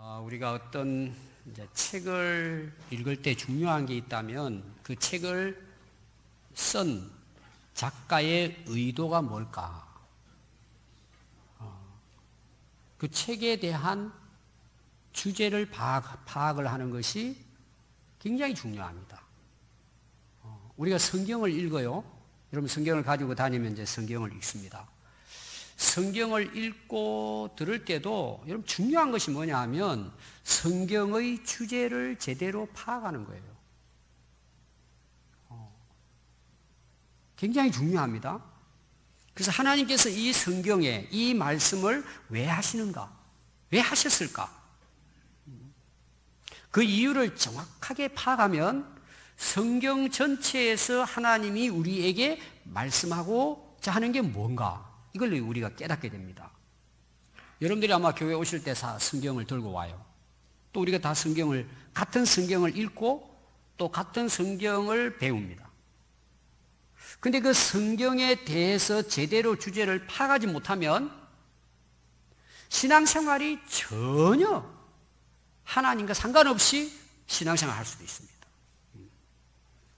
우리가 어떤 이제 책을 읽을 때 중요한 게 있다면 그 책을 쓴 작가의 의도가 뭘까? 그 책에 대한 주제를 파악을 하는 것이 굉장히 중요합니다. 우리가 성경을 읽어요. 여러분 성경을 가지고 다니면 이제 성경을 읽습니다. 성경을 읽고 들을 때도 여러분 중요한 것이 뭐냐 하면 성경의 주제를 제대로 파악하는 거예요. 굉장히 중요합니다. 그래서 하나님께서 이 성경에 이 말씀을 왜 하시는가? 왜 하셨을까? 그 이유를 정확하게 파악하면 성경 전체에서 하나님이 우리에게 말씀하고자 하는 게 뭔가 이걸 우리가 깨닫게 됩니다. 여러분들이 아마 교회 오실 때 다 성경을 들고 와요. 또 우리가 다 같은 성경을 읽고 또 같은 성경을 배웁니다. 근데 그 성경에 대해서 제대로 주제를 파악하지 못하면 신앙생활이 전혀 하나님과 상관없이 신앙생활을 할 수도 있습니다.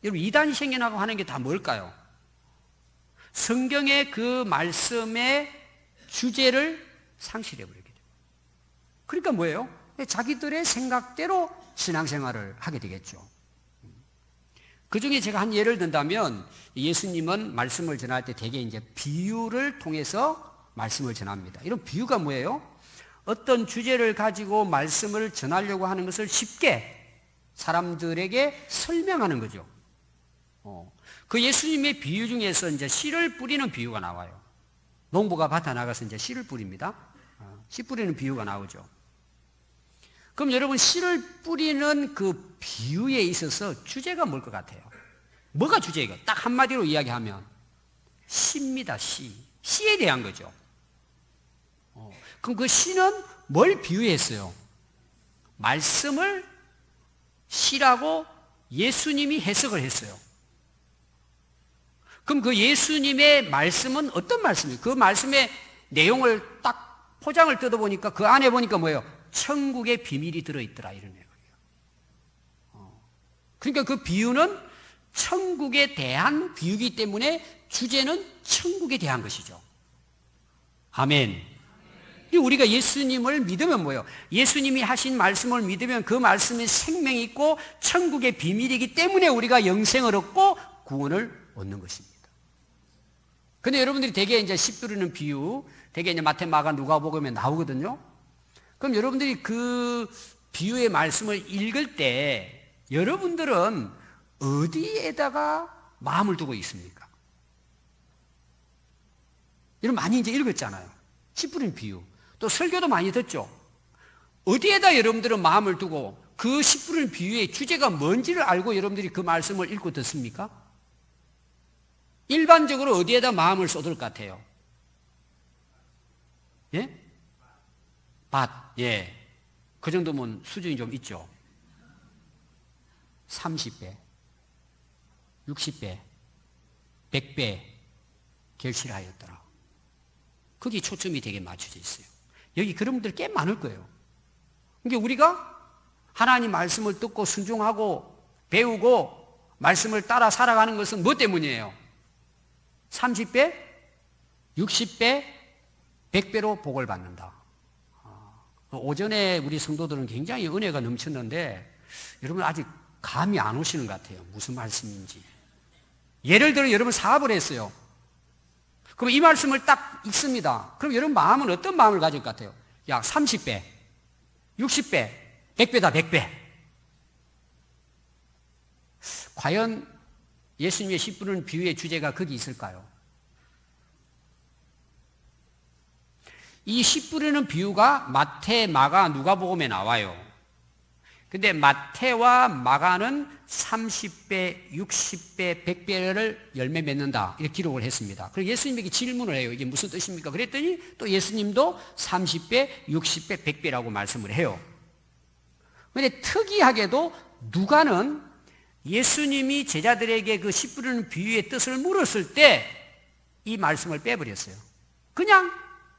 여러분 이단이 생겨나고 하는 게 다 뭘까요? 성경의 그 말씀의 주제를 상실해버리게 돼요. 그러니까 뭐예요? 자기들의 생각대로 신앙생활을 하게 되겠죠. 그 중에 제가 한 예를 든다면 예수님은 말씀을 전할 때 대개 이제 비유를 통해서 말씀을 전합니다. 이런 비유가 뭐예요? 어떤 주제를 가지고 말씀을 전하려고 하는 것을 쉽게 사람들에게 설명하는 거죠. 그 예수님의 비유 중에서 이제 씨를 뿌리는 비유가 나와요. 농부가 밭에 나가서 이제 씨를 뿌립니다. 씨 뿌리는 비유가 나오죠. 그럼 여러분 씨를 뿌리는 그 비유에 있어서 주제가 뭘 것 같아요? 뭐가 주제가? 딱 한마디로 이야기하면 씨입니다. 씨에 대한 거죠. 그럼 그 씨는 뭘 비유했어요? 말씀을 씨라고 예수님이 해석을 했어요. 그럼 그 예수님의 말씀은 어떤 말씀이에요? 그 말씀의 내용을 딱 포장을 뜯어보니까 그 안에 보니까 뭐예요? 천국의 비밀이 들어있더라 이런 내용이에요. 그러니까 그 비유는 천국에 대한 비유이기 때문에 주제는 천국에 대한 것이죠. 아멘. 우리가 예수님을 믿으면 뭐예요? 예수님이 하신 말씀을 믿으면 그 말씀에 생명이 있고 천국의 비밀이기 때문에 우리가 영생을 얻고 구원을 얻는 것입니다. 근데 여러분들이 대개 이제 씨 뿌리는 비유, 대개 이제 마태, 마가, 누가복음에 나오거든요. 그럼 여러분들이 그 비유의 말씀을 읽을 때 여러분들은 어디에다가 마음을 두고 있습니까? 여러분 많이 이제 읽었잖아요. 씨 뿌리는 비유. 또 설교도 많이 듣죠. 어디에다 여러분들은 마음을 두고 그 씨 뿌리는 비유의 주제가 뭔지를 알고 여러분들이 그 말씀을 읽고 듣습니까? 일반적으로 어디에다 마음을 쏟을 것 같아요? 예? 밭, 예. 그 정도면 수준이 좀 있죠. 30배, 60배, 100배 결실하였더라. 거기 초점이 되게 맞춰져 있어요. 여기 그런 분들 꽤 많을 거예요. 그러니까 우리가 하나님 말씀을 듣고 순종하고 배우고 말씀을 따라 살아가는 것은 뭐 때문이에요? 30배, 60배, 100배로 복을 받는다. 오전에 우리 성도들은 굉장히 은혜가 넘쳤는데 여러분 아직 감이 안 오시는 것 같아요. 무슨 말씀인지. 예를 들어 여러분 사업을 했어요. 그럼 이 말씀을 딱 읽습니다. 그럼 여러분 마음은 어떤 마음을 가질 것 같아요? 야, 30배, 60배, 100배다, 100배. 과연 예수님의 씨 뿌리는 비유의 주제가 거기 있을까요? 이 씨 뿌리는 비유가 마태, 마가, 누가복음에 나와요. 근데 마태와 마가는 30배, 60배, 100배를 열매 맺는다 이렇게 기록을 했습니다. 그리고 예수님에게 질문을 해요. 이게 무슨 뜻입니까? 그랬더니 또 예수님도 30배, 60배, 100배라고 말씀을 해요. 그런데 특이하게도 누가는 예수님이 제자들에게 그 씨 뿌리는 비유의 뜻을 물었을 때 이 말씀을 빼버렸어요. 그냥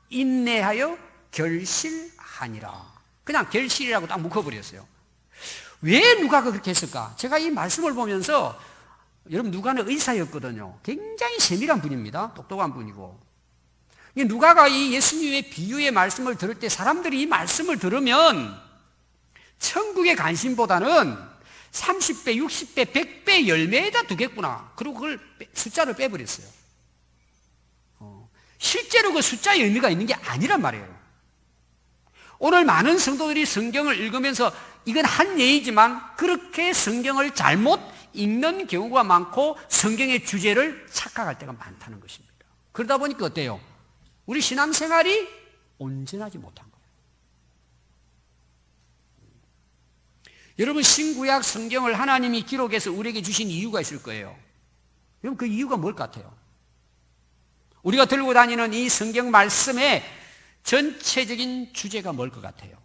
인내하여 결실하니라. 그냥 결실이라고 딱 묶어버렸어요. 왜 누가가 그렇게 했을까? 제가 이 말씀을 보면서, 여러분 누가는 의사였거든요. 굉장히 세밀한 분입니다. 똑똑한 분이고. 누가가 이 예수님의 비유의 말씀을 들을 때 사람들이 이 말씀을 들으면 천국의 관심보다는 30배, 60배, 100배 열매에다 두겠구나. 그리고 그걸 숫자를 빼버렸어요. 실제로 그 숫자의 의미가 있는 게 아니란 말이에요. 오늘 많은 성도들이 성경을 읽으면서 이건 한 예이지만 그렇게 성경을 잘못 읽는 경우가 많고 성경의 주제를 착각할 때가 많다는 것입니다. 그러다 보니까 어때요? 우리 신앙생활이 온전하지 못한 거예요. 여러분 신구약 성경을 하나님이 기록해서 우리에게 주신 이유가 있을 거예요. 여러분 그 이유가 뭘 같아요? 우리가 들고 다니는 이 성경 말씀의 전체적인 주제가 뭘 것 같아요?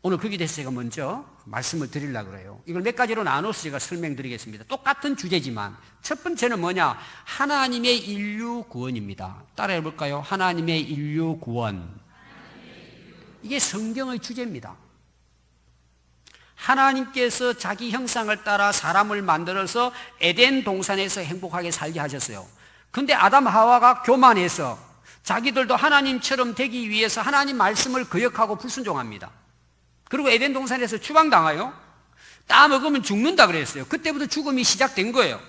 오늘 거기에 대해서 제가 먼저 말씀을 드리려고 그래요. 이걸 몇 가지로 나눠서 제가 설명드리겠습니다. 똑같은 주제지만 첫 번째는 뭐냐? 하나님의 인류 구원입니다. 따라해 볼까요? 하나님의 인류 구원. 이게 성경의 주제입니다. 하나님께서 자기 형상을 따라 사람을 만들어서 에덴 동산에서 행복하게 살게 하셨어요. 근데 아담 하와가 교만해서 자기들도 하나님처럼 되기 위해서 하나님 말씀을 거역하고 불순종합니다. 그리고 에덴 동산에서 추방당해요. 따 먹으면 죽는다 그랬어요. 그때부터 죽음이 시작된 거예요.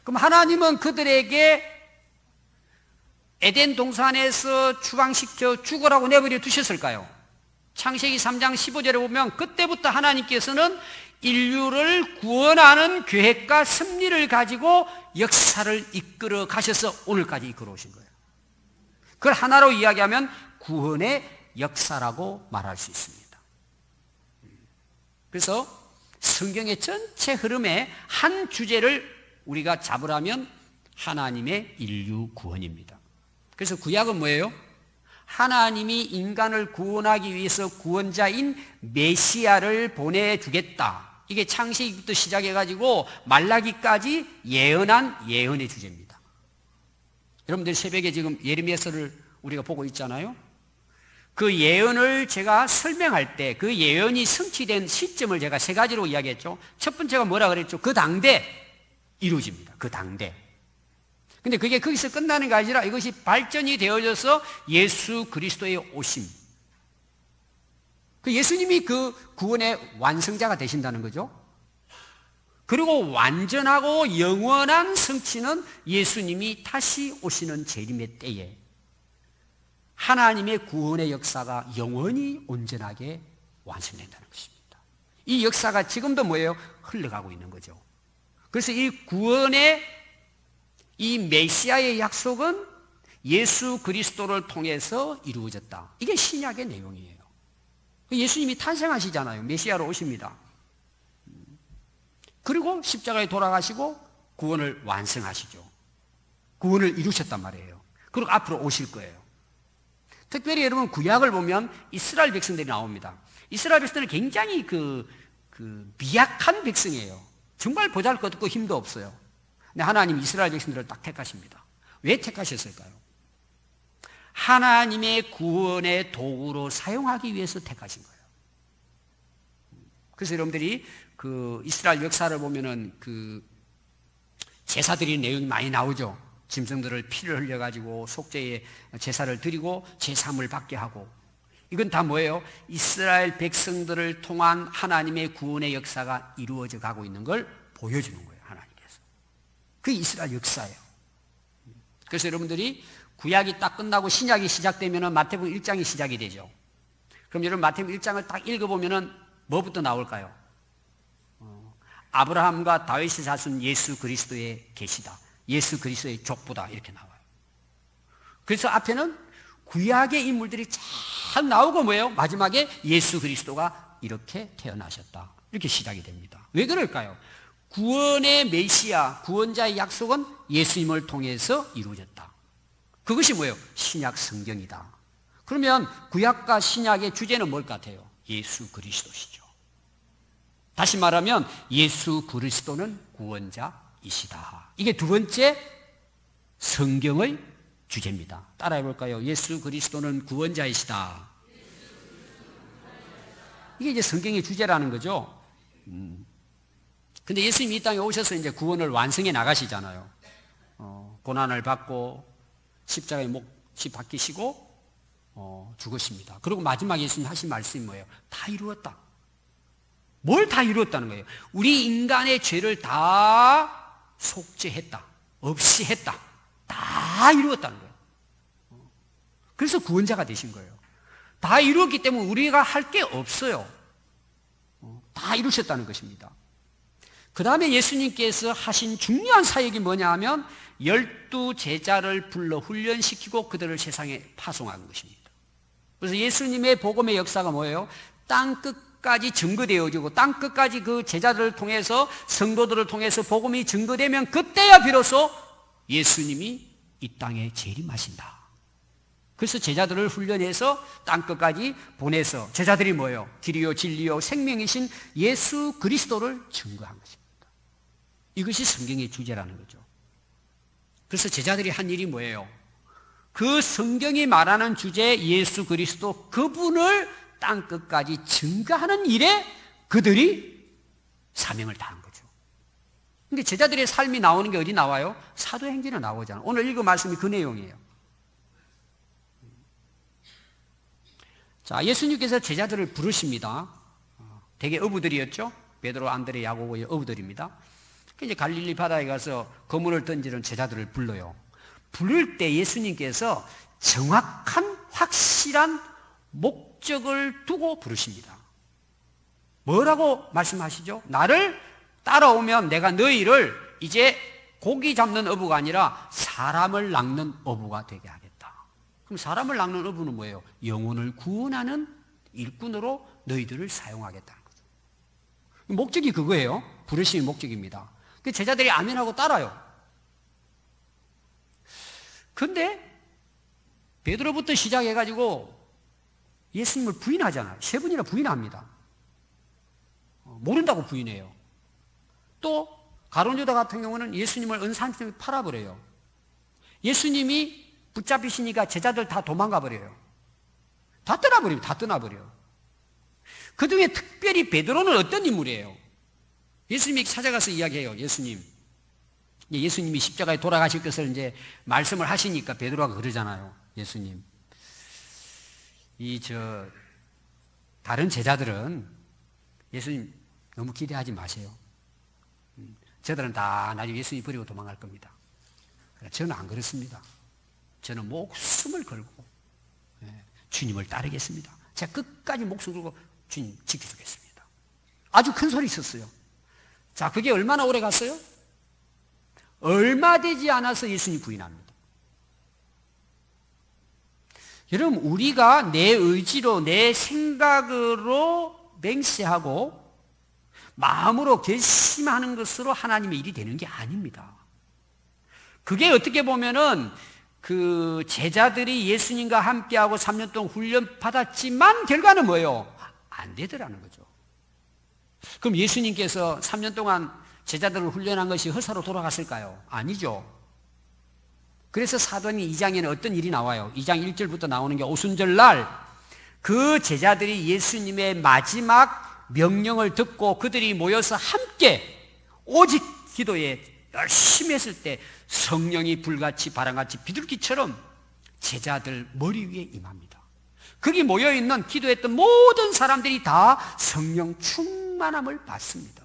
그럼 하나님은 그들에게 에덴 동산에서 추방시켜 죽으라고 내버려 두셨을까요? 창세기 3장 15절에 보면 그때부터 하나님께서는 인류를 구원하는 계획과 섭리를 가지고 역사를 이끌어 가셔서 오늘까지 이끌어 오신 거예요. 그걸 하나로 이야기하면 구원의 역사라고 말할 수 있습니다. 그래서 성경의 전체 흐름의 한 주제를 우리가 잡으라면 하나님의 인류 구원입니다. 그래서 구약은 뭐예요? 하나님이 인간을 구원하기 위해서 구원자인 메시아를 보내주겠다. 이게 창세기부터 시작해가지고 말라기까지 예언한 예언의 주제입니다. 여러분들 새벽에 지금 예레미야서를 우리가 보고 있잖아요. 그 예언을 제가 설명할 때 그 예언이 성취된 시점을 제가 세 가지로 이야기했죠. 첫 번째가 뭐라 그랬죠? 그 당대 이루어집니다. 그 당대. 근데 그게 거기서 끝나는 게 아니라 이것이 발전이 되어져서 예수 그리스도의 오심. 그 예수님이 그 구원의 완성자가 되신다는 거죠. 그리고 완전하고 영원한 성취는 예수님이 다시 오시는 재림의 때에 하나님의 구원의 역사가 영원히 온전하게 완성된다는 것입니다. 이 역사가 지금도 뭐예요? 흘러가고 있는 거죠. 그래서 이 구원의 이 메시아의 약속은 예수 그리스도를 통해서 이루어졌다. 이게 신약의 내용이에요. 예수님이 탄생하시잖아요. 메시아로 오십니다. 그리고 십자가에 돌아가시고 구원을 완성하시죠. 구원을 이루셨단 말이에요. 그리고 앞으로 오실 거예요. 특별히 여러분 구약을 보면 이스라엘 백성들이 나옵니다. 이스라엘 백성들은 굉장히 미약한 백성이에요. 정말 보잘것없고 힘도 없어요. 근데 하나님 이스라엘 백성들을 딱 택하십니다. 왜 택하셨을까요? 하나님의 구원의 도구로 사용하기 위해서 택하신 거예요. 그래서 여러분들이 그 이스라엘 역사를 보면은 그 제사 드리는 내용이 많이 나오죠. 짐승들을 피를 흘려가지고 속죄의 제사를 드리고 제사함을 받게 하고, 이건 다 뭐예요? 이스라엘 백성들을 통한 하나님의 구원의 역사가 이루어져 가고 있는 걸 보여주는 거예요. 하나님께서. 그게 이스라엘 역사예요. 그래서 여러분들이 구약이 딱 끝나고 신약이 시작되면 마태복음 1장이 시작이 되죠. 그럼 여러분 마태복음 1장을 딱 읽어보면 뭐부터 나올까요? 아브라함과 다윗의 자손 예수 그리스도의 계시다. 예수 그리스도의 족보다. 이렇게 나와요. 그래서 앞에는 구약의 인물들이 잘 나오고 뭐예요? 마지막에 예수 그리스도가 이렇게 태어나셨다. 이렇게 시작이 됩니다. 왜 그럴까요? 구원의 메시아, 구원자의 약속은 예수님을 통해서 이루어졌다. 그것이 뭐예요? 신약 성경이다. 그러면 구약과 신약의 주제는 뭘 같아요? 예수 그리스도시죠. 다시 말하면 예수 그리스도는 구원자이시다. 이게 두 번째 성경의 주제입니다. 따라해 볼까요? 예수 그리스도는 구원자이시다. 이게 이제 성경의 주제라는 거죠. 근데 예수님이 이 땅에 오셔서 이제 구원을 완성해 나가시잖아요. 고난을 받고 십자가에 못 박히시고 죽으십니다. 그리고 마지막에 예수님 하신 말씀이 뭐예요? 다 이루었다. 뭘 다 이루었다는 거예요? 우리 인간의 죄를 다 속죄했다. 없이 했다. 다 이루었다는 거예요. 그래서 구원자가 되신 거예요. 다 이루었기 때문에 우리가 할 게 없어요. 다 이루셨다는 것입니다. 그 다음에 예수님께서 하신 중요한 사역이 뭐냐 하면 12제자를 불러 훈련시키고 그들을 세상에 파송한 것입니다. 그래서 예수님의 복음의 역사가 뭐예요? 땅 끝까지 증거되어지고 땅 끝까지 그 제자들을 통해서 성도들을 통해서 복음이 증거되면 그때야 비로소 예수님이 이 땅에 재림하신다. 그래서 제자들을 훈련해서 땅 끝까지 보내서 제자들이 뭐예요? 길이요 진리요 생명이신 예수 그리스도를 증거한 것입니다. 이것이 성경의 주제라는 거죠. 그래서 제자들이 한 일이 뭐예요? 그 성경이 말하는 주제 예수 그리스도 그분을 땅 끝까지 증거하는 일에 그들이 사명을 다한 거죠. 그러니까 제자들의 삶이 나오는 게 어디 나와요? 사도행전에 나오잖아요. 오늘 읽은 말씀이 그 내용이에요. 자, 예수님께서 제자들을 부르십니다. 되게 어부들이었죠. 베드로, 안드레, 야고보의 어부들입니다. 이제 갈릴리 바다에 가서 그물을 던지는 제자들을 불러요. 부를 때 예수님께서 정확한 확실한 목적을 두고 부르십니다. 뭐라고 말씀하시죠? 나를 따라오면 내가 너희를 이제 고기 잡는 어부가 아니라 사람을 낚는 어부가 되게 하겠다. 그럼 사람을 낚는 어부는 뭐예요? 영혼을 구원하는 일꾼으로 너희들을 사용하겠다는 거죠. 목적이 그거예요. 부르심의 목적입니다. 제자들이 아멘하고 따라요. 근데 베드로부터 시작해가지고 예수님을 부인하잖아요. 3번이나 부인합니다. 모른다고 부인해요. 또 가룟 유다 같은 경우는 예수님을 은삼십에 팔아버려요. 예수님이 붙잡히시니까 제자들 다 도망가 버려요. 다 떠나버려요. 다 떠나버려요. 그 중에 특별히 베드로는 어떤 인물이에요? 예수님이 찾아가서 이야기해요. 예수님이 십자가에 돌아가실 것을 이제 말씀을 하시니까 베드로가 그러잖아요. 예수님, 다른 제자들은 예수님 너무 기대하지 마세요. 저들은 다 나중에 예수님 버리고 도망갈 겁니다. 저는 안 그렇습니다. 저는 목숨을 걸고 주님을 따르겠습니다. 제가 끝까지 목숨 걸고 주님 지켜주겠습니다. 아주 큰 소리 있었어요. 자, 그게 얼마나 오래 갔어요? 얼마 되지 않아서 예수님 부인합니다. 여러분, 우리가 내 의지로, 내 생각으로 맹세하고 마음으로 결심하는 것으로 하나님의 일이 되는 게 아닙니다. 그게 어떻게 보면은 그 제자들이 예수님과 함께하고 3년 동안 훈련 받았지만 결과는 뭐예요? 안 되더라는 거죠. 그럼 예수님께서 3년 동안 제자들을 훈련한 것이 헛사로 돌아갔을까요? 아니죠. 그래서 사도행 2장에는 어떤 일이 나와요? 2장 1절부터 나오는 게 오순절날 그 제자들이 예수님의 마지막 명령을 듣고 그들이 모여서 함께 오직 기도에 열심히 했을 때 성령이 불같이 바람같이 비둘기처럼 제자들 머리 위에 임합니다. 거기 모여있는 기도했던 모든 사람들이 다 성령 충만함을 받습니다.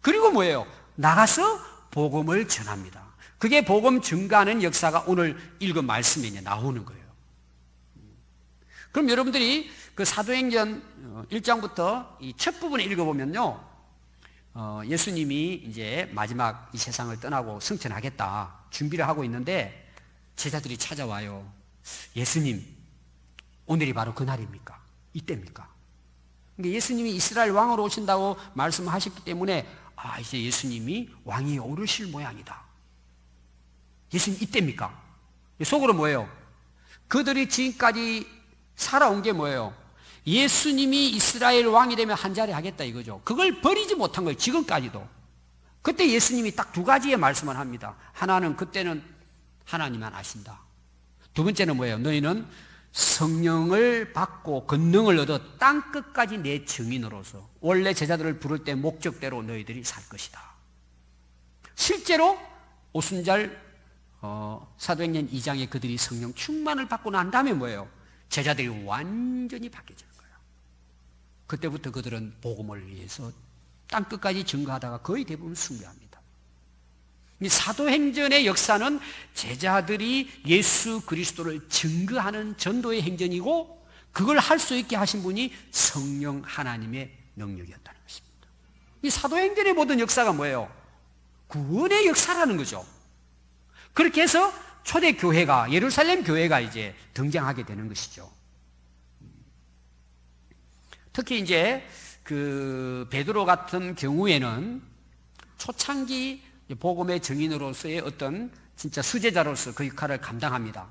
그리고 뭐예요? 나가서 복음을 전합니다. 그게 복음 증가하는 역사가 오늘 읽은 말씀에 나오는 거예요. 그럼 여러분들이 그 사도행전 1장부터 이 첫 부분을 읽어보면요, 예수님이 이제 마지막 이 세상을 떠나고 승천하겠다 준비를 하고 있는데 제자들이 찾아와요. 예수님, 오늘이 바로 그날입니까? 이때입니까? 그러니까 예수님이 이스라엘 왕으로 오신다고 말씀하셨기 때문에 이제 예수님이 왕이 오르실 모양이다. 예수님 이때입니까? 속으로 뭐예요? 그들이 지금까지 살아온 게 뭐예요? 예수님이 이스라엘 왕이 되면 한 자리 하겠다 이거죠. 그걸 버리지 못한 거예요. 지금까지도. 그때 예수님이 딱 2가지의 말씀을 합니다. 하나는 그때는 하나님만 아신다. 두 번째는 뭐예요? 너희는 성령을 받고 권능을 얻어 땅끝까지 내 증인으로서 원래 제자들을 부를 때 목적대로 너희들이 살 것이다. 실제로 오순절 사도행전 2장에 그들이 성령 충만을 받고 난 다음에 뭐예요? 제자들이 완전히 바뀌어지는 거예요. 그때부터 그들은 복음을 위해서 땅끝까지 증거하다가 거의 대부분 순교합니다. 이 사도행전의 역사는 제자들이 예수 그리스도를 증거하는 전도의 행전이고, 그걸 할 수 있게 하신 분이 성령 하나님의 능력이었다는 것입니다. 이 사도행전의 모든 역사가 뭐예요? 구원의 역사라는 거죠. 그렇게 해서 초대 교회가, 예루살렘 교회가 이제 등장하게 되는 것이죠. 특히 이제 그 베드로 같은 경우에는 초창기 복음의 증인으로서의 어떤 진짜 수제자로서 그 역할을 감당합니다.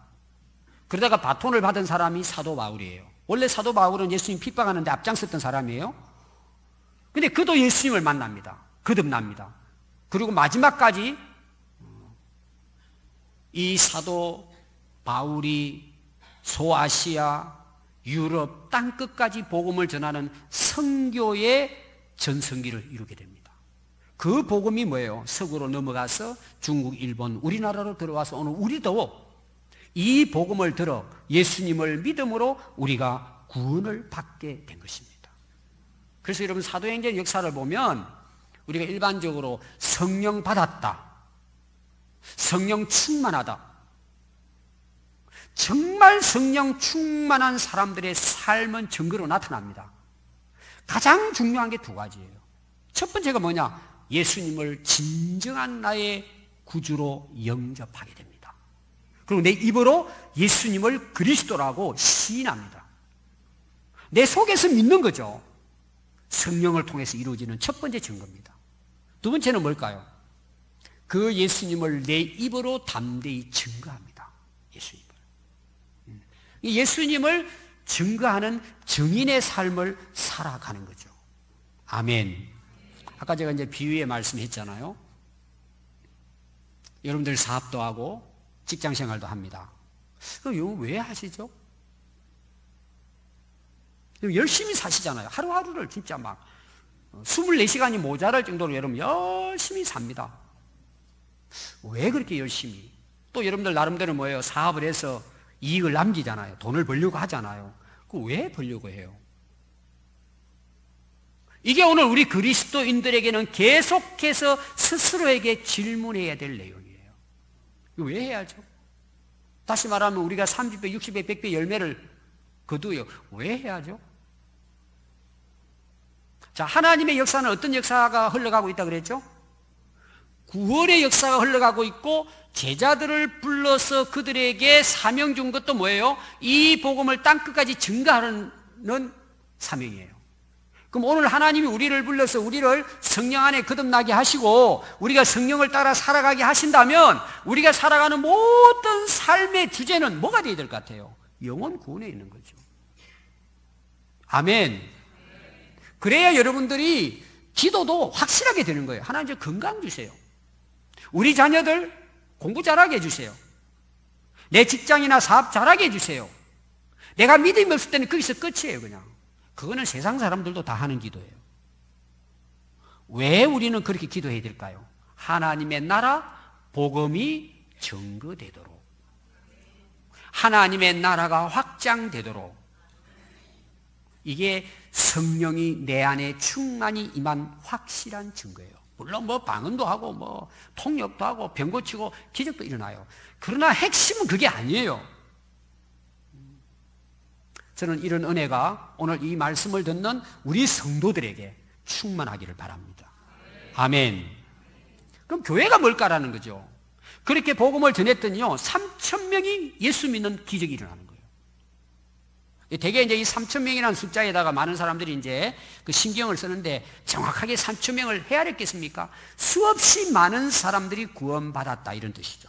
그러다가 바톤을 받은 사람이 사도 바울이에요. 원래 사도 바울은 예수님 핍박하는데 앞장섰던 사람이에요. 근데 그도 예수님을 만납니다. 거듭납니다. 그리고 마지막까지 이 사도 바울이 소아시아, 유럽 땅끝까지 복음을 전하는 선교의 전성기를 이루게 됩니다. 그 복음이 뭐예요? 서구로 넘어가서 중국, 일본, 우리나라로 들어와서 오늘 우리도 이 복음을 들어 예수님을 믿음으로 우리가 구원을 받게 된 것입니다. 그래서 여러분 사도행전 역사를 보면 우리가 일반적으로 성령 받았다, 성령 충만하다, 정말 성령 충만한 사람들의 삶은 증거로 나타납니다. 가장 중요한 게 두 가지예요. 첫 번째가 뭐냐? 예수님을 진정한 나의 구주로 영접하게 됩니다. 그리고 내 입으로 예수님을 그리스도라고 시인합니다. 내 속에서 믿는 거죠. 성령을 통해서 이루어지는 첫 번째 증거입니다. 두 번째는 뭘까요? 그 예수님을 내 입으로 담대히 증거합니다. 예수님을 증거하는 증인의 삶을 살아가는 거죠. 아멘. 아까 제가 이제 비유의 말씀했잖아요. 여러분들 사업도 하고 직장 생활도 합니다. 이거 왜 하시죠? 열심히 사시잖아요. 하루하루를 진짜 막 24시간이 모자랄 정도로 여러분 열심히 삽니다. 왜 그렇게 열심히? 또 여러분들 나름대로 뭐예요? 사업을 해서 이익을 남기잖아요. 돈을 벌려고 하잖아요. 그거 왜 벌려고 해요? 이게 오늘 우리 그리스도인들에게는 계속해서 스스로에게 질문해야 될 내용이에요. 이거 왜 해야죠? 다시 말하면 우리가 30배, 60배, 100배 열매를 거두어요. 왜 해야죠? 자, 하나님의 역사는 어떤 역사가 흘러가고 있다 그랬죠? 구원의 역사가 흘러가고 있고, 제자들을 불러서 그들에게 사명 준 것도 뭐예요? 이 복음을 땅끝까지 증거하는 사명이에요. 그럼 오늘 하나님이 우리를 불러서 우리를 성령 안에 거듭나게 하시고 우리가 성령을 따라 살아가게 하신다면 우리가 살아가는 모든 삶의 주제는 뭐가 되어야 될 것 같아요? 영혼 구원에 있는 거죠. 아멘. 그래야 여러분들이 기도도 확실하게 되는 거예요. 하나님 저 건강 주세요. 우리 자녀들 공부 잘하게 해주세요. 내 직장이나 사업 잘하게 해주세요. 내가 믿음이 없을 때는 거기서 끝이에요. 그냥 그거는 세상 사람들도 다 하는 기도예요. 왜 우리는 그렇게 기도해야 될까요? 하나님의 나라 복음이 증거되도록, 하나님의 나라가 확장되도록, 이게 성령이 내 안에 충만히 임한 확실한 증거예요. 물론 뭐 방언도 하고 뭐 통역도 하고 병 고치고 기적도 일어나요. 그러나 핵심은 그게 아니에요. 저는 이런 은혜가 오늘 이 말씀을 듣는 우리 성도들에게 충만하기를 바랍니다. 아멘. 그럼 교회가 뭘까라는 거죠. 그렇게 복음을 전했더니요 3,000명이 예수 믿는 기적이 일어나는 거예요. 대개 이제 이 3,000명이라는 숫자에다가 많은 사람들이 이제 그 신경을 쓰는데 정확하게 3,000명을 헤아렸겠습니까? 수없이 많은 사람들이 구원받았다 이런 뜻이죠.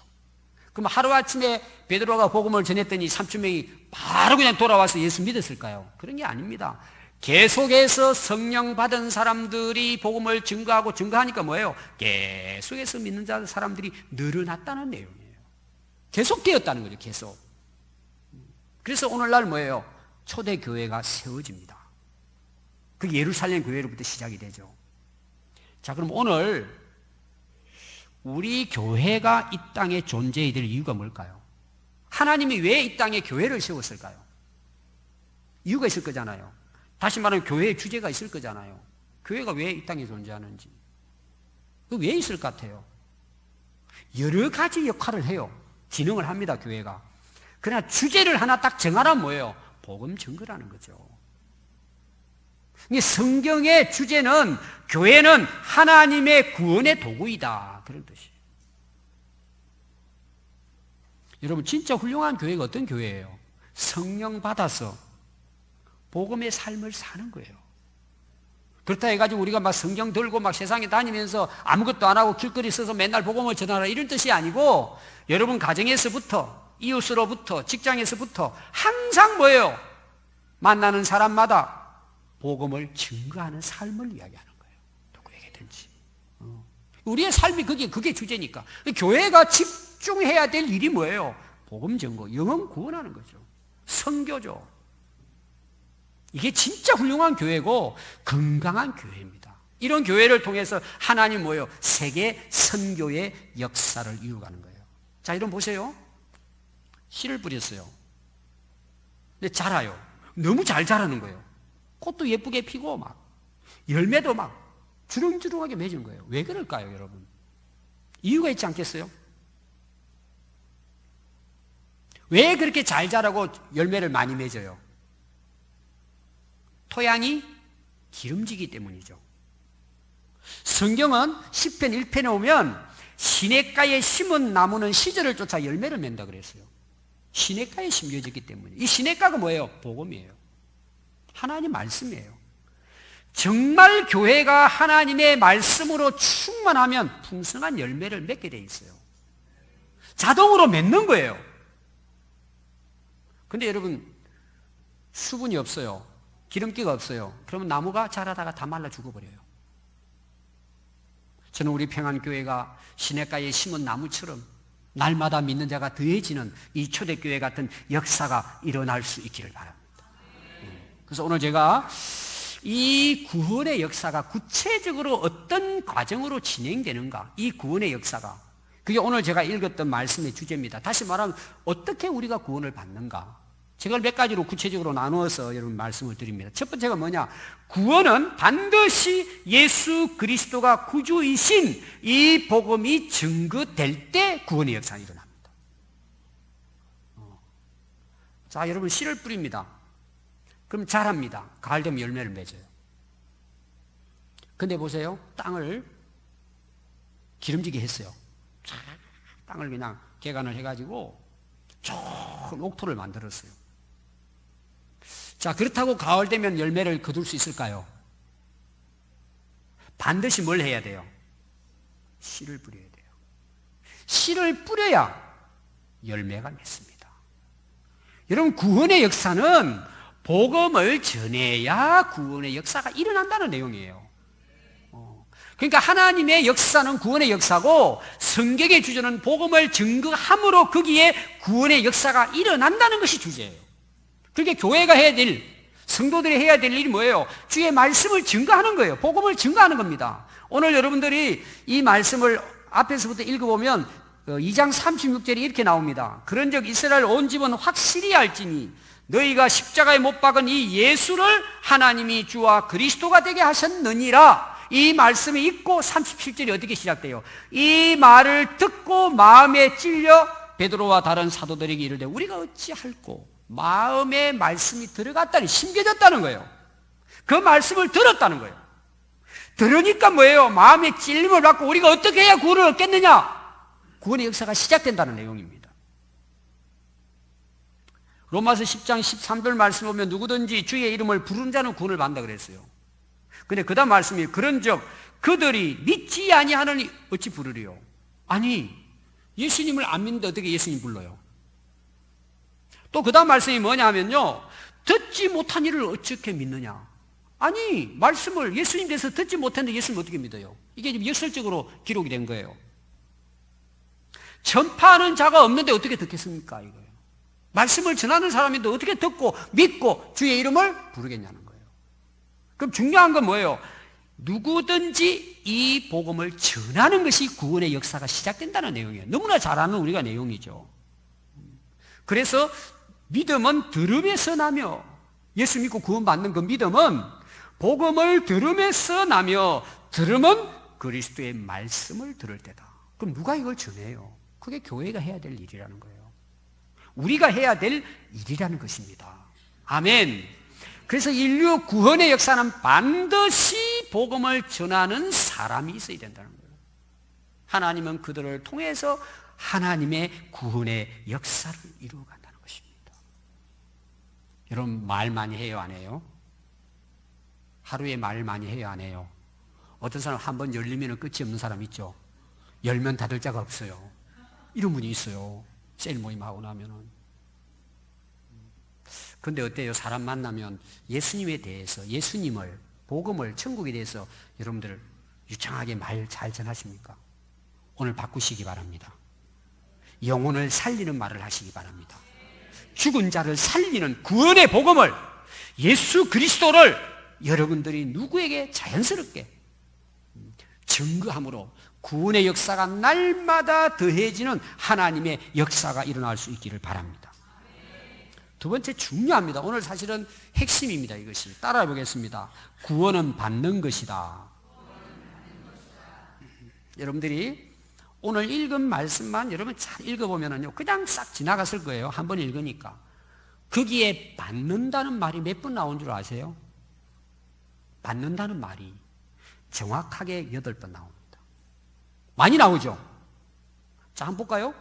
그럼 하루아침에 베드로가 복음을 전했더니 3,000명이 바로 그냥 돌아와서 예수 믿었을까요? 그런 게 아닙니다. 계속해서 성령 받은 사람들이 복음을 증거하니까 뭐예요? 계속해서 믿는 사람들이 늘어났다는 내용이에요. 계속 되었다는 거죠. 계속. 그래서 오늘날 뭐예요? 초대교회가 세워집니다. 그 예루살렘 교회로부터 시작이 되죠. 자, 그럼 오늘 우리 교회가 이 땅에 존재해야 될 이유가 뭘까요? 하나님이 왜 이 땅에 교회를 세웠을까요? 이유가 있을 거잖아요. 다시 말하면 교회의 주제가 있을 거잖아요. 교회가 왜 이 땅에 존재하는지. 그 왜 있을 것 같아요? 여러 가지 역할을 해요. 기능을 합니다, 교회가. 그러나 주제를 하나 딱 정하라면 뭐예요? 복음 증거라는 거죠. 성경의 주제는 교회는 하나님의 구원의 도구이다. 그런 뜻이에요. 여러분, 진짜 훌륭한 교회가 어떤 교회예요? 성령 받아서 복음의 삶을 사는 거예요. 그렇다 해가지고 우리가 막 성경 들고 막 세상에 다니면서 아무것도 안 하고 길거리 서서 맨날 복음을 전하라 이런 뜻이 아니고, 여러분 가정에서부터, 이웃으로부터, 직장에서부터 항상 뭐예요? 만나는 사람마다 복음을 증거하는 삶을 이야기하는 거예요. 누구에게든지. 우리의 삶이 그게 주제니까. 교회가 집중해야 될 일이 뭐예요? 복음 증거, 영혼 구원하는 거죠. 선교죠. 이게 진짜 훌륭한 교회고 건강한 교회입니다. 이런 교회를 통해서 하나님 뭐예요? 세계 선교의 역사를 이루어가는 거예요. 자, 이런 보세요. 씨를 뿌렸어요. 근데 자라요. 너무 잘 자라는 거예요. 꽃도 예쁘게 피고 막 열매도 막 주렁주렁하게 맺은 거예요. 왜 그럴까요, 여러분? 이유가 있지 않겠어요? 왜 그렇게 잘 자라고 열매를 많이 맺어요? 토양이 기름지기 때문이죠. 성경은 시편 1편에 오면 시냇가에 심은 나무는 시절을 쫓아 열매를 맺는다 그랬어요. 시냇가에 심겨졌기 때문에. 이 시냇가가 뭐예요? 복음이에요. 하나님 말씀이에요. 정말 교회가 하나님의 말씀으로 충만하면 풍성한 열매를 맺게 돼 있어요. 자동으로 맺는 거예요. 근데 여러분, 수분이 없어요. 기름기가 없어요. 그러면 나무가 자라다가 다 말라 죽어버려요. 저는 우리 평안교회가 시냇가에 심은 나무처럼 날마다 믿는 자가 더해지는 이 초대교회 같은 역사가 일어날 수 있기를 바랍니다. 그래서 오늘 제가 이 구원의 역사가 구체적으로 어떤 과정으로 진행되는가, 이 구원의 역사가, 그게 오늘 제가 읽었던 말씀의 주제입니다. 다시 말하면 어떻게 우리가 구원을 받는가, 제가 몇 가지로 구체적으로 나누어서 여러분 말씀을 드립니다. 첫 번째가 뭐냐? 구원은 반드시 예수 그리스도가 구주이신 이 복음이 증거될 때 구원의 역사가 일어납니다. 자, 여러분, 씨를 뿌립니다. 그럼 자랍니다. 가을 되면 열매를 맺어요. 근데 보세요. 땅을 기름지게 했어요. 땅을 그냥 개간을 해가지고 좋은 옥토를 만들었어요. 자, 그렇다고 가을 되면 열매를 거둘 수 있을까요? 반드시 뭘 해야 돼요? 씨를 뿌려야 돼요. 씨를 뿌려야 열매가 맺습니다. 여러분, 구원의 역사는 복음을 전해야 구원의 역사가 일어난다는 내용이에요. 그러니까 하나님의 역사는 구원의 역사고, 성경의 주제는 복음을 증거함으로 거기에 구원의 역사가 일어난다는 것이 주제예요. 그렇게 교회가 해야 될, 성도들이 해야 될 일이 뭐예요? 주의 말씀을 증거하는 거예요. 복음을 증거하는 겁니다. 오늘 여러분들이 이 말씀을 앞에서부터 읽어보면 2장 36절이 이렇게 나옵니다. 그런즉 이스라엘 온 집은 확실히 알지니 너희가 십자가에 못 박은 이 예수를 하나님이 주와 그리스도가 되게 하셨느니라. 이 말씀이 있고 37절이 어떻게 시작돼요? 이 말을 듣고 마음에 찔려 베드로와 다른 사도들에게 이르되 우리가 어찌할꼬? 마음에 말씀이 들어갔다니, 심겨졌다는 거예요. 그 말씀을 들었다는 거예요. 들으니까 뭐예요? 마음에 찔림을 받고 우리가 어떻게 해야 구원을 얻겠느냐? 구원의 역사가 시작된다는 내용입니다. 로마서 10장 13절 말씀 보면 누구든지 주의 이름을 부르는 자는 구원을 받는다 그랬어요. 근데 그 다음 말씀이 그런즉 그들이 믿지 아니하느니 어찌 부르리요? 아니, 예수님을 안 믿는데 어떻게 예수님 불러요? 또 그 다음 말씀이 뭐냐 하면요, 듣지 못한 이를 어떻게 믿느냐? 아니, 말씀을 예수님 대해서 듣지 못했는데 예수님 어떻게 믿어요? 이게 지금 역설적으로 기록이 된 거예요. 전파하는 자가 없는데 어떻게 듣겠습니까? 이거예요. 말씀을 전하는 사람인데 어떻게 듣고 믿고 주의 이름을 부르겠냐는 거예요. 그럼 중요한 건 뭐예요? 누구든지 이 복음을 전하는 것이 구원의 역사가 시작된다는 내용이에요. 너무나 잘 아는 우리가 내용이죠. 그래서 믿음은 들음에서 나며, 예수 믿고 구원받는 그 믿음은 복음을 들음에서 나며, 들음은 그리스도의 말씀을 들을 때다. 그럼 누가 이걸 전해요? 그게 교회가 해야 될 일이라는 거예요. 우리가 해야 될 일이라는 것입니다. 아멘. 그래서 인류 구원의 역사는 반드시 복음을 전하는 사람이 있어야 된다는 거예요. 하나님은 그들을 통해서 하나님의 구원의 역사를 이루어간다는 것입니다. 여러분, 말 많이 해요, 안 해요? 하루에 말 많이 해요, 안 해요? 어떤 사람 한 번 열리면 끝이 없는 사람 있죠? 열면 닫을 자가 없어요. 이런 분이 있어요. 셀 모임하고 나면은. 근데 어때요? 사람 만나면 예수님에 대해서, 예수님을, 복음을, 천국에 대해서 여러분들 유창하게 말 잘 전하십니까? 오늘 바꾸시기 바랍니다. 영혼을 살리는 말을 하시기 바랍니다. 죽은 자를 살리는 구원의 복음을, 예수 그리스도를 여러분들이 누구에게 자연스럽게 증거함으로 구원의 역사가 날마다 더해지는 하나님의 역사가 일어날 수 있기를 바랍니다. 두 번째 중요합니다. 오늘 사실은 핵심입니다. 이것이 따라해 보겠습니다. 구원은 받는 것이다. 여러분들이 오늘 읽은 말씀만 여러분 잘 읽어보면요, 그냥 싹 지나갔을 거예요. 한 번 읽으니까. 거기에 받는다는 말이 몇 번 나온 줄 아세요? 받는다는 말이 정확하게 8번 나옵니다. 많이 나오죠? 자, 한번 볼까요?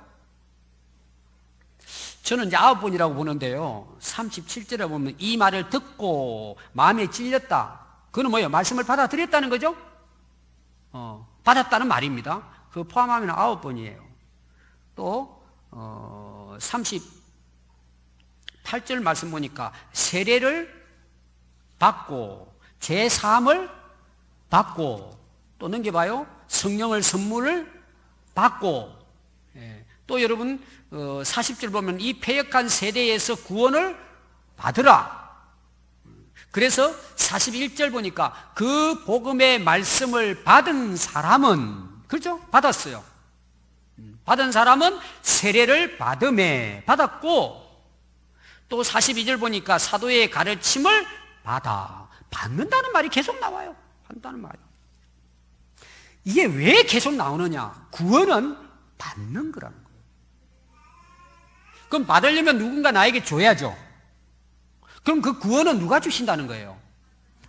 저는 이제 9번이라고 보는데요. 37절에 보면 이 말을 듣고 마음에 찔렸다. 그건 뭐예요? 말씀을 받아들였다는 거죠? 받았다는 말입니다. 그거 포함하면 9번이에요. 또 38절 말씀 보니까 세례를 받고 제3을 받고 또 넘겨봐요. 성령을 선물을 받고, 또 여러분 40절 보면 이 패역한 세대에서 구원을 받으라. 그래서 41절 보니까 그 복음의 말씀을 받은 사람은, 그렇죠? 받았어요. 받은 사람은 세례를 받았고, 또 42절 보니까 사도의 가르침을 받는다는 말이 계속 나와요. 받는다는 말이. 이게 왜 계속 나오느냐? 구원은 받는 거라는 거예요. 그럼 받으려면 누군가 나에게 줘야죠. 그럼 그 구원은 누가 주신다는 거예요?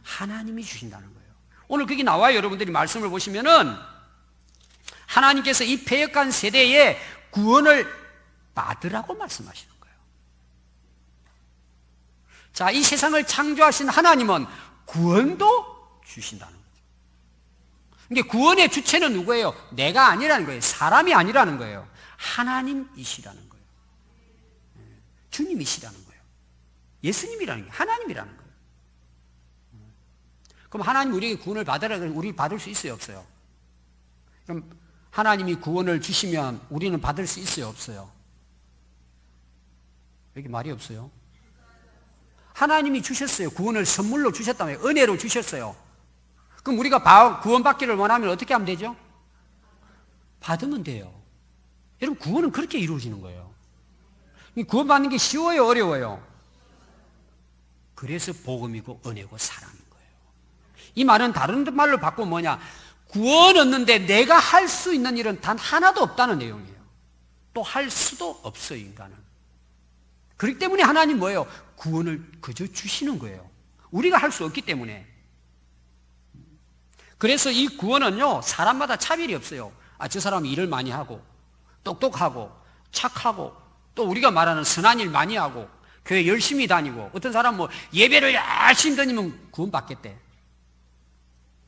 하나님이 주신다는 거예요. 오늘 거기 나와요. 여러분들이 말씀을 보시면은 하나님께서 이 패역한 세대에 구원을 받으라고 말씀하시는 거예요. 자, 이 세상을 창조하신 하나님은 구원도 주신다는 거예요. 그러니까 구원의 주체는 누구예요? 내가 아니라는 거예요. 사람이 아니라는 거예요. 하나님이시라는 거예요. 주님이시라는 거예요. 예수님이라는 거예요. 하나님이라는 거예요. 그럼 하나님 우리에게 구원을 받으라 그러면 우리 받을 수 있어요? 없어요? 그럼 하나님이 구원을 주시면 우리는 받을 수 있어요? 없어요? 여기 말이 없어요? 하나님이 주셨어요. 구원을 선물로 주셨다며, 은혜로 주셨어요. 그럼 우리가 구원받기를 원하면 어떻게 하면 되죠? 받으면 돼요. 여러분, 구원은 그렇게 이루어지는 거예요. 구원받는 게 쉬워요? 어려워요? 그래서 복음이고 은혜고 사랑인 거예요. 이 말은 다른 말로 바꾸면 뭐냐? 구원 얻는데 내가 할 수 있는 일은 단 하나도 없다는 내용이에요. 또 할 수도 없어요, 인간은. 그렇기 때문에 하나님 뭐예요? 구원을 그저 주시는 거예요. 우리가 할 수 없기 때문에. 그래서 이 구원은요, 사람마다 차별이 없어요. 저 사람은 일을 많이 하고, 똑똑하고, 착하고, 또 우리가 말하는 선한 일 많이 하고, 교회 열심히 다니고, 어떤 사람은 뭐 예배를 열심히 다니면 구원받겠대.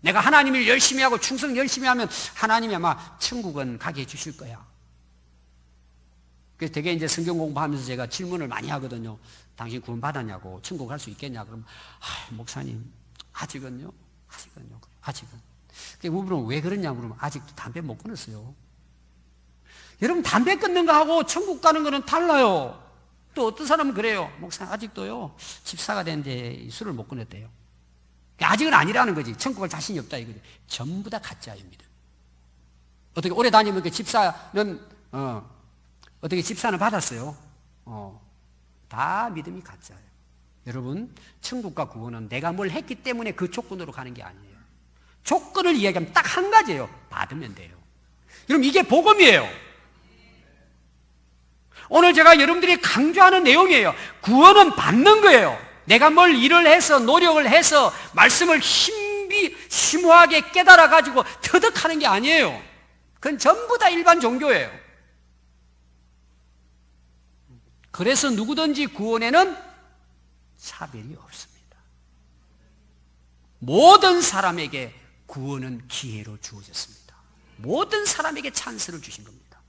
내가 하나님 일 열심히 하고 충성 열심히 하면 하나님이 아마 천국은 가게 해주실 거야. 그래서 되게 이제 성경 공부하면서 제가 질문을 많이 하거든요. 당신 구원 받았냐고, 천국 갈 수 있겠냐? 그러면, 목사님, 아직은요. 우리는 왜 그러냐 그러면 아직도 담배 못 끊었어요. 여러분, 담배 끊는 거하고 천국 가는 거는 달라요. 또 어떤 사람은 그래요. 목사님 아직도요 집사가 됐는데 술을 못 끊었대요. 아직은 아니라는 거지. 천국을 자신이 없다 이거지. 전부 다 가짜입니다. 어떻게 오래 다니면 그 집사는 어떻게 집사는 받았어요? 다 믿음이 가짜예요. 여러분, 천국과 구원은 내가 뭘 했기 때문에 그 조건으로 가는 게 아니에요. 조건을 이야기하면 딱 한 가지예요. 받으면 돼요. 여러분, 이게 복음이에요. 오늘 제가 여러분들이 강조하는 내용이에요. 구원은 받는 거예요. 내가 뭘 일을 해서 노력을 해서 말씀을 심오하게 깨달아 가지고 터득하는 게 아니에요. 그건 전부 다 일반 종교예요. 그래서 누구든지 구원에는 차별이 없습니다. 모든 사람에게 구원은 기회로 주어졌습니다. 모든 사람에게 찬스를 주신 겁니다.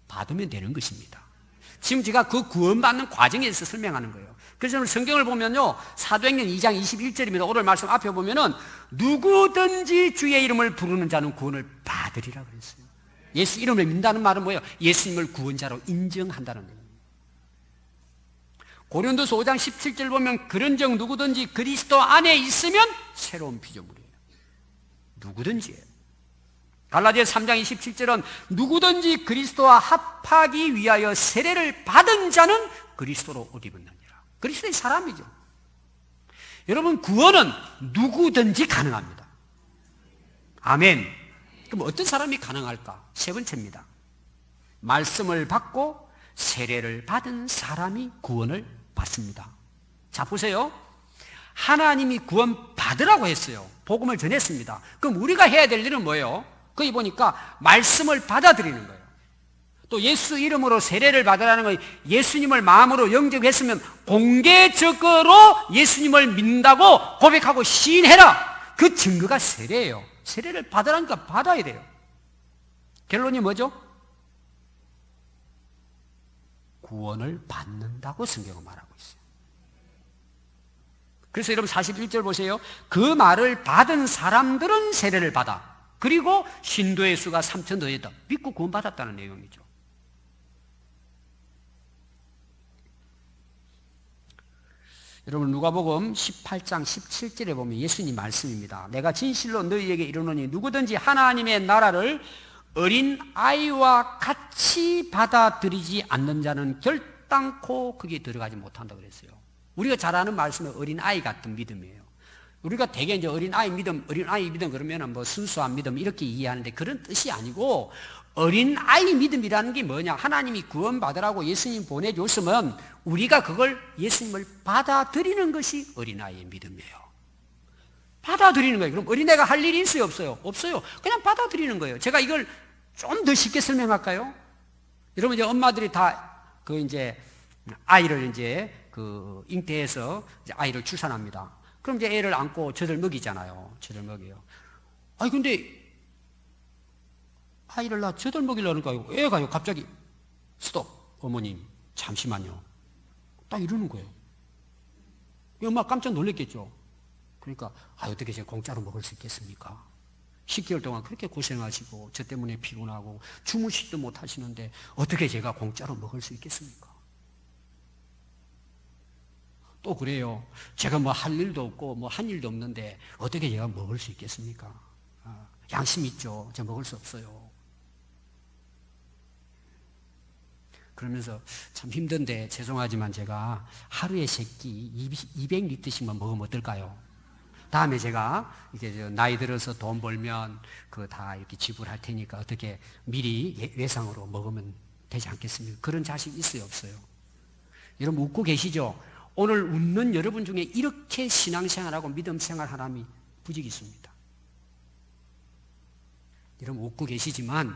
받으면 되는 것입니다. 지금 제가 그 구원받는 과정에 대해서 설명하는 거예요. 그래서 오늘 성경을 보면요, 사도행전 2장 21절입니다. 오늘 말씀 앞에 보면은 누구든지 주의 이름을 부르는 자는 구원을 받으리라 그랬어요. 예수 이름을 믿는다는 말은 뭐예요? 예수님을 구원자로 인정한다는 거예요. 고린도서 5장 17절 보면 그런즉 누구든지 그리스도 안에 있으면 새로운 피조물이에요. 누구든지예요. 갈라디아 3장 27절은 누구든지 그리스도와 합하기 위하여 세례를 받은 자는 그리스도로 옷 입었느니라. 그리스도의 사람이죠. 여러분, 구원은 누구든지 가능합니다. 아멘. 그럼 어떤 사람이 가능할까? 세 번째입니다. 말씀을 받고 세례를 받은 사람이 구원을 받습니다. 자, 보세요. 하나님이 구원 받으라고 했어요. 복음을 전했습니다. 그럼 우리가 해야 될 일은 뭐예요? 거기 보니까 말씀을 받아들이는 거예요. 또 예수 이름으로 세례를 받으라는 건 예수님을 마음으로 영접했으면 공개적으로 예수님을 믿는다고 고백하고 시인해라. 그 증거가 세례예요. 세례를 받으라니까 받아야 돼요. 결론이 뭐죠? 구원을 받는다고 성경은 말하고 있어요. 그래서 여러분 41절 보세요. 그 말을 받은 사람들은 세례를 받아. 그리고 신도의 수가 3천 더했다. 믿고 구원받았다는 내용이죠. 여러분 누가복음 18장 17절에 보면 예수님 말씀입니다. 내가 진실로 너희에게 이르노니 누구든지 하나님의 나라를 어린 아이와 같이 받아들이지 않는 자는 결단코 거기에 들어가지 못한다 그랬어요. 우리가 잘 아는 말씀은 어린 아이 같은 믿음이에요. 우리가 대개 이제 어린 아이 믿음 그러면은 뭐 순수한 믿음 이렇게 이해하는데 그런 뜻이 아니고 어린 아이 믿음이라는 게 뭐냐? 하나님이 구원받으라고 예수님 보내줬으면 우리가 그걸 예수님을 받아들이는 것이 어린 아이의 믿음이에요. 받아들이는 거예요. 그럼 어린애가 할 일이 있어요? 없어요? 없어요. 그냥 받아들이는 거예요. 제가 이걸 좀 더 쉽게 설명할까요? 여러분 이제 엄마들이 다 그 이제 아이를 이제 그 잉태해서 이제 아이를 출산합니다. 그럼 이제 애를 안고 젖을 먹이잖아요. 젖을 먹여요. 아니 근데 아이를 나 젖을 먹이려니까 애가요 갑자기 스톱 어머님 잠시만요. 딱 이러는 거예요. 엄마 깜짝 놀랐겠죠. 그러니까 어떻게 제가 공짜로 먹을 수 있겠습니까? 10개월 동안 그렇게 고생하시고 저 때문에 피곤하고 주무시지도 못하시는데 어떻게 제가 공짜로 먹을 수 있겠습니까? 또 그래요. 제가 뭐 할 일도 없고 뭐 한 일도 없는데 어떻게 제가 먹을 수 있겠습니까? 양심 있죠. 제가 먹을 수 없어요. 그러면서 참 힘든데 죄송하지만 제가 하루에 새끼 200리터씩만 먹으면 어떨까요? 다음에 제가 이제 나이 들어서 돈 벌면 그거 다 이렇게 지불할 테니까 어떻게 미리 외상으로 먹으면 되지 않겠습니까? 그런 자식 있어요, 없어요? 여러분 웃고 계시죠? 오늘 웃는 여러분 중에 이렇게 신앙생활하고 믿음생활 사람이 부지기 있습니다. 여러분 웃고 계시지만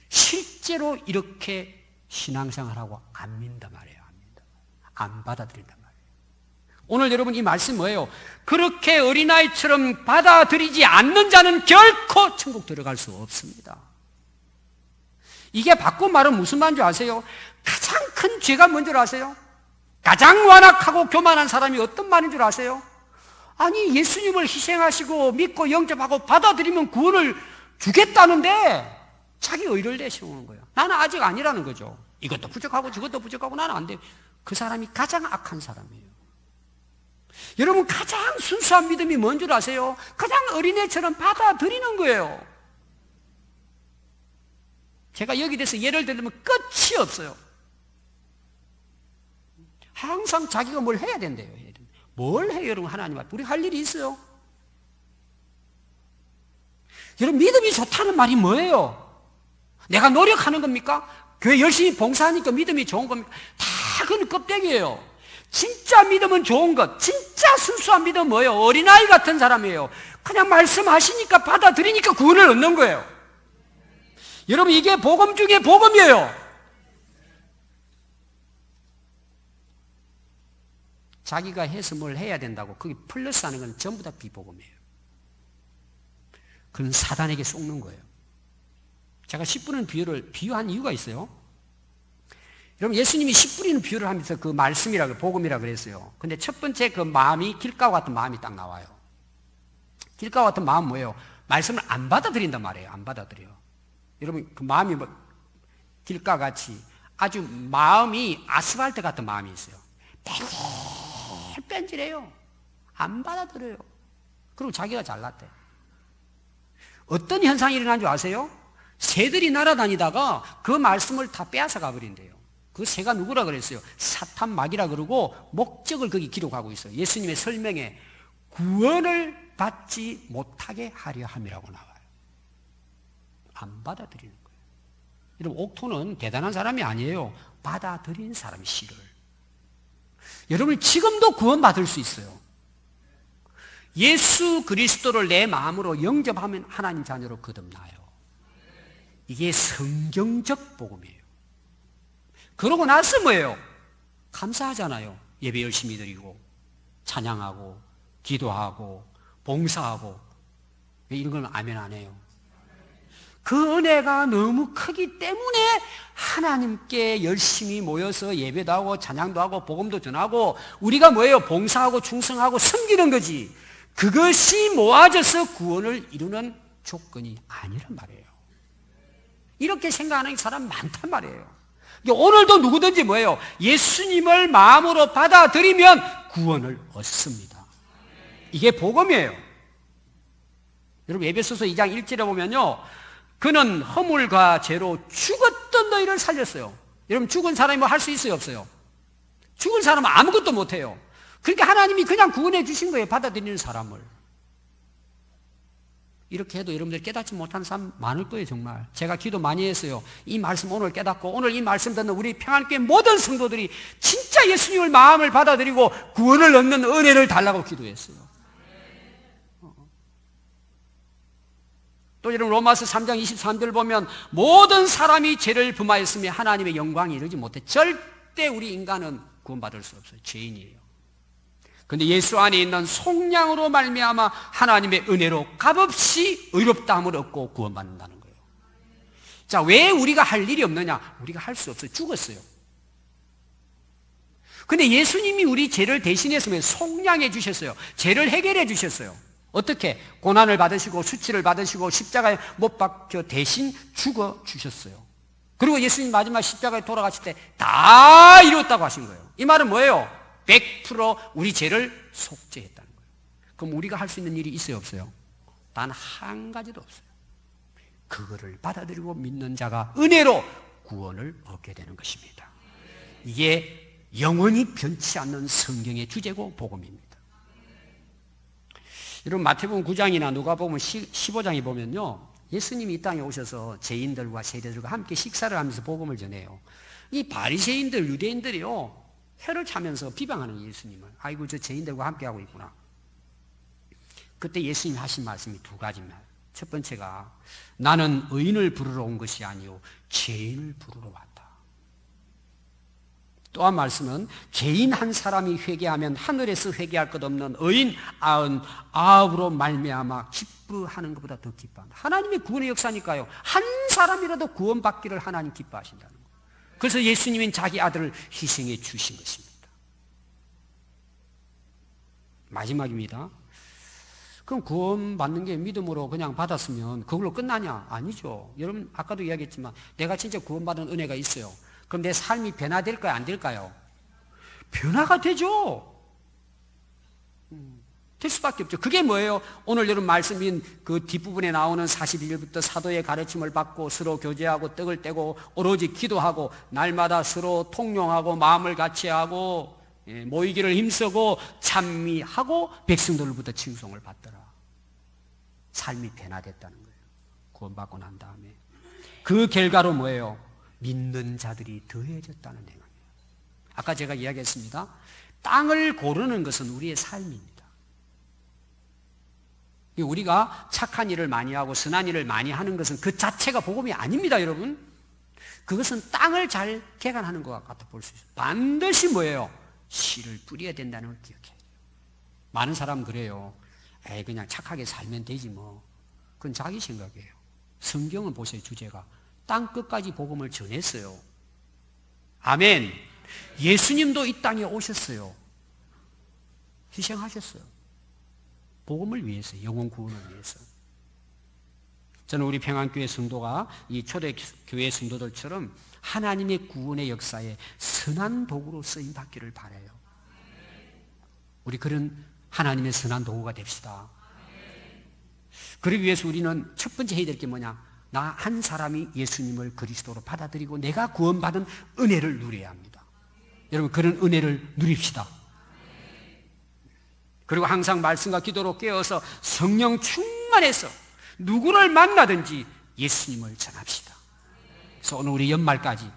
실제로 이렇게 신앙생활하고 안 믿는단 말이에요. 안 받아들인단 말이에요. 오늘 여러분 이 말씀 뭐예요? 그렇게 어린아이처럼 받아들이지 않는 자는 결코 천국 들어갈 수 없습니다. 이게 바꾼 말은 무슨 말인 줄 아세요? 가장 큰 죄가 뭔 줄 아세요? 가장 완악하고 교만한 사람이 어떤 말인 줄 아세요? 아니 예수님을 희생하시고 믿고 영접하고 받아들이면 구원을 주겠다는데 자기 의를 내세우는 거예요. 나는 아직 아니라는 거죠. 이것도 부족하고 저것도 부족하고 나는 안 돼. 그 사람이 가장 악한 사람이에요. 여러분, 가장 순수한 믿음이 뭔 줄 아세요? 그냥 어린애처럼 받아들이는 거예요. 제가 여기 대해서 예를 들면 끝이 없어요. 항상 자기가 뭘 해야 된대요. 뭘 해요, 여러분? 하나님 앞에 우리 할 일이 있어요. 여러분, 믿음이 좋다는 말이 뭐예요? 내가 노력하는 겁니까? 교회 열심히 봉사하니까 믿음이 좋은 겁니까? 다 그건 껍데기예요. 진짜 믿음은 좋은 것, 진짜 순수한 믿음은 뭐예요? 어린아이 같은 사람이에요. 그냥 말씀하시니까 받아들이니까 구원을 얻는 거예요. 여러분, 이게 복음 중에 복음이에요. 자기가 해서 뭘 해야 된다고 거기 플러스 하는 건 전부 다 비복음이에요. 그건 사단에게 속는 거예요. 제가 씨 뿌리는 비유를 비유한 이유가 있어요. 여러분, 예수님이 씨 뿌리는 비유를 하면서 그 말씀이라고, 복음이라고 그랬어요. 근데 첫 번째 그 마음이 길가와 같은 마음이 딱 나와요. 길가와 같은 마음은 뭐예요? 말씀을 안 받아들인단 말이에요. 안 받아들여요. 여러분, 그 마음이 뭐 길가 같이 아주 마음이 아스팔트 같은 마음이 있어요. 뺀질해요. 안 받아들여요. 그리고 자기가 잘났대. 어떤 현상이 일어난 줄 아세요? 새들이 날아다니다가 그 말씀을 다 빼앗아 가버린대요. 그 새가 누구라 그랬어요? 사탄 마귀라 그러고 목적을 거기 기록하고 있어요. 예수님의 설명에 구원을 받지 못하게 하려 함이라고 나와요. 안 받아들이는 거예요. 여러분, 옥토는 대단한 사람이 아니에요. 받아들인 사람이 씨를. 여러분, 지금도 구원받을 수 있어요. 예수 그리스도를 내 마음으로 영접하면 하나님 자녀로 거듭나요. 이게 성경적 복음이에요. 그러고 나서 뭐예요? 감사하잖아요. 예배 열심히 드리고 찬양하고 기도하고 봉사하고. 왜 이런 건 아멘 안 해요? 그 은혜가 너무 크기 때문에 하나님께 열심히 모여서 예배도 하고 찬양도 하고 복음도 전하고 우리가 뭐예요? 봉사하고 충성하고 섬기는 거지. 그것이 모아져서 구원을 이루는 조건이 아니란 말이에요. 이렇게 생각하는 사람 많단 말이에요. 오늘도 누구든지 뭐예요? 예수님을 마음으로 받아들이면 구원을 얻습니다. 이게 복음이에요. 여러분, 에베소서 2장 1절에 보면요, 그는 허물과 죄로 죽었던 너희를 살렸어요. 여러분, 죽은 사람이 뭐 할 수 있어요, 없어요? 죽은 사람은 아무것도 못해요. 그러니까 하나님이 그냥 구원해 주신 거예요, 받아들이는 사람을. 이렇게 해도 여러분들 깨닫지 못하는 사람 많을 거예요, 정말. 제가 기도 많이 했어요. 이 말씀 오늘 깨닫고 오늘 이 말씀 듣는 우리 평안교회 모든 성도들이 진짜 예수님을 마음을 받아들이고 구원을 얻는 은혜를 달라고 기도했어요. 또 여러분, 로마서 3장 23절 보면 모든 사람이 죄를 범하였으며 하나님의 영광이 이르지 못해. 절대 우리 인간은 구원받을 수 없어요. 죄인이에요. 그런데 예수 안에 있는 속량으로 말미암아 하나님의 은혜로 값없이 의롭다함을 얻고 구원받는다는 거예요. 자, 왜 우리가 할 일이 없느냐? 우리가 할 수 없어요. 죽었어요. 그런데 예수님이 우리 죄를 대신해서 속량해 주셨어요. 죄를 해결해 주셨어요. 어떻게? 고난을 받으시고 수치를 받으시고 십자가에 못 박혀 대신 죽어 주셨어요. 그리고 예수님 마지막 십자가에 돌아가실 때 다 이뤘다고 하신 거예요. 이 말은 뭐예요? 100% 우리 죄를 속죄했다는 거예요. 그럼 우리가 할 수 있는 일이 있어요, 없어요? 단 한 가지도 없어요. 그거를 받아들이고 믿는 자가 은혜로 구원을 얻게 되는 것입니다. 이게 영원히 변치 않는 성경의 주제고 복음입니다. 여러분, 마태복음 9장이나 누가복음 15장에 보면요, 예수님이 이 땅에 오셔서 죄인들과 세리들과 함께 식사를 하면서 복음을 전해요. 이 바리새인들, 유대인들이요, 혀를 차면서 비방하는 예수님을. 아이고, 저 죄인들과 함께 하고 있구나. 그때 예수님이 하신 말씀이 두 가지입니다. 첫 번째가 나는 의인을 부르러 온 것이 아니요 죄인을 부르러 왔다. 또 한 말씀은 죄인 한 사람이 회개하면 하늘에서 회개할 것 없는 의인 99으로 말미암아 기뻐하는 것보다 더 기뻐한다. 하나님의 구원의 역사니까요. 한 사람이라도 구원받기를 하나님 기뻐하신다는 거예요. 그래서 예수님은 자기 아들을 희생해 주신 것입니다. 마지막입니다. 그럼 구원받는 게 믿음으로 그냥 받았으면 그걸로 끝나냐? 아니죠. 여러분, 아까도 이야기했지만 내가 진짜 구원받은 은혜가 있어요. 그럼 내 삶이 변화될까요? 안 될까요? 변화가 되죠. 될 수밖에 없죠. 그게 뭐예요? 오늘 여러분 말씀인 그 뒷부분에 나오는 41절부터 사도의 가르침을 받고 서로 교제하고 떡을 떼고 오로지 기도하고 날마다 서로 통용하고 마음을 같이하고 모이기를 힘쓰고 찬미하고 백성들로부터 칭송을 받더라. 삶이 변화됐다는 거예요. 구원받고 난 다음에. 그 결과로 뭐예요? 믿는 자들이 더해졌다는 행위예요. 아까 제가 이야기했습니다. 땅을 고르는 것은 우리의 삶입니다. 우리가 착한 일을 많이 하고 선한 일을 많이 하는 것은 그 자체가 복음이 아닙니다, 여러분. 그것은 땅을 잘 개간하는 것 같아 볼 수 있어요. 반드시 뭐예요? 씨를 뿌려야 된다는 걸 기억해야 돼요. 많은 사람 그래요. 에이, 그냥 착하게 살면 되지 뭐. 그건 자기 생각이에요. 성경을 보세요, 주제가. 땅 끝까지 복음을 전했어요. 아멘. 예수님도 이 땅에 오셨어요. 희생하셨어요. 복음을 위해서, 영혼 구원을 위해서. 저는 우리 평안교회 성도가 이 초대교회 성도들처럼 하나님의 구원의 역사에 선한 도구로 쓰임 받기를 바라요. 우리 그런 하나님의 선한 도구가 됩시다. 그러기 위해서 우리는 첫 번째 해야 될 게 뭐냐? 나 한 사람이 예수님을 그리스도로 받아들이고 내가 구원받은 은혜를 누려야 합니다. 여러분, 그런 은혜를 누립시다. 그리고 항상 말씀과 기도로 깨어서 성령 충만해서 누구를 만나든지 예수님을 전합시다. 그래서 오늘 우리 연말까지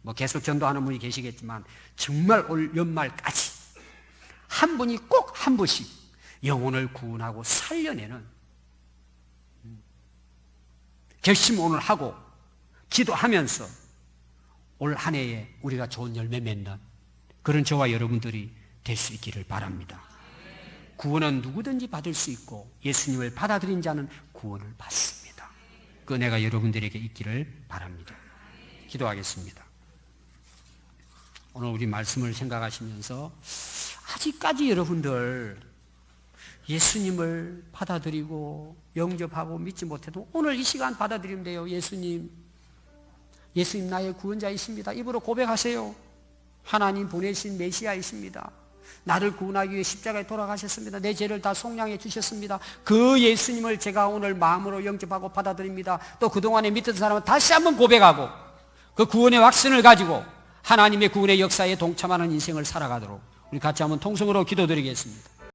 뭐 계속 전도하는 분이 계시겠지만 정말 올 연말까지 한 분이 꼭 한 분씩 영혼을 구원하고 살려내는 결심 오늘 하고 기도하면서 올 한 해에 우리가 좋은 열매 맺는 그런 저와 여러분들이 될 수 있기를 바랍니다. 구원은 누구든지 받을 수 있고 예수님을 받아들인 자는 구원을 받습니다. 그 은혜가 여러분들에게 있기를 바랍니다. 기도하겠습니다. 오늘 우리 말씀을 생각하시면서 아직까지 여러분들 예수님을 받아들이고 영접하고 믿지 못해도 오늘 이 시간 받아들이면 돼요. 예수님 나의 구원자이십니다. 입으로 고백하세요. 하나님 보내신 메시아이십니다. 나를 구원하기 위해 십자가에 돌아가셨습니다. 내 죄를 다 속량해 주셨습니다. 그 예수님을 제가 오늘 마음으로 영접하고 받아들입니다. 또 그동안에 믿던 사람은 다시 한번 고백하고 그 구원의 확신을 가지고 하나님의 구원의 역사에 동참하는 인생을 살아가도록 우리 같이 한번 통성으로 기도드리겠습니다.